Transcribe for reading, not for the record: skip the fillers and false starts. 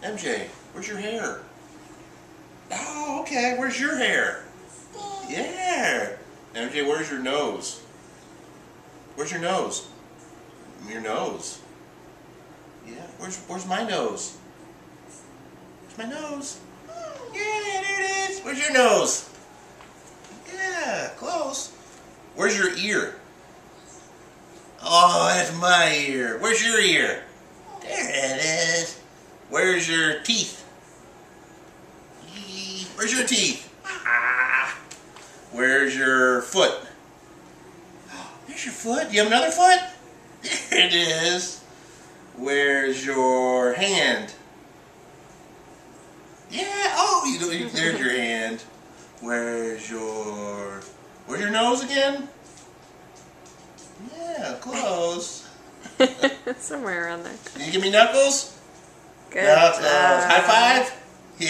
MJ, where's your hair? Oh, okay. Where's your hair? Yeah. MJ, where's your nose? Where's your nose? Your nose. Yeah. Where's my nose? Where's my nose? Yeah, there it is. Where's your nose? Yeah, close. Where's your ear? Oh, that's my ear. Where's your ear? There it is. Where's your teeth? Where's your teeth? Ah. Where's your foot? There's your foot. Do you have another foot? There it is. Where's your hand? Yeah. Oh, there's your hand. Where's your nose again? Yeah, close. Somewhere around there. Can you give me knuckles? Good Knuckles. job. High five? Yeah.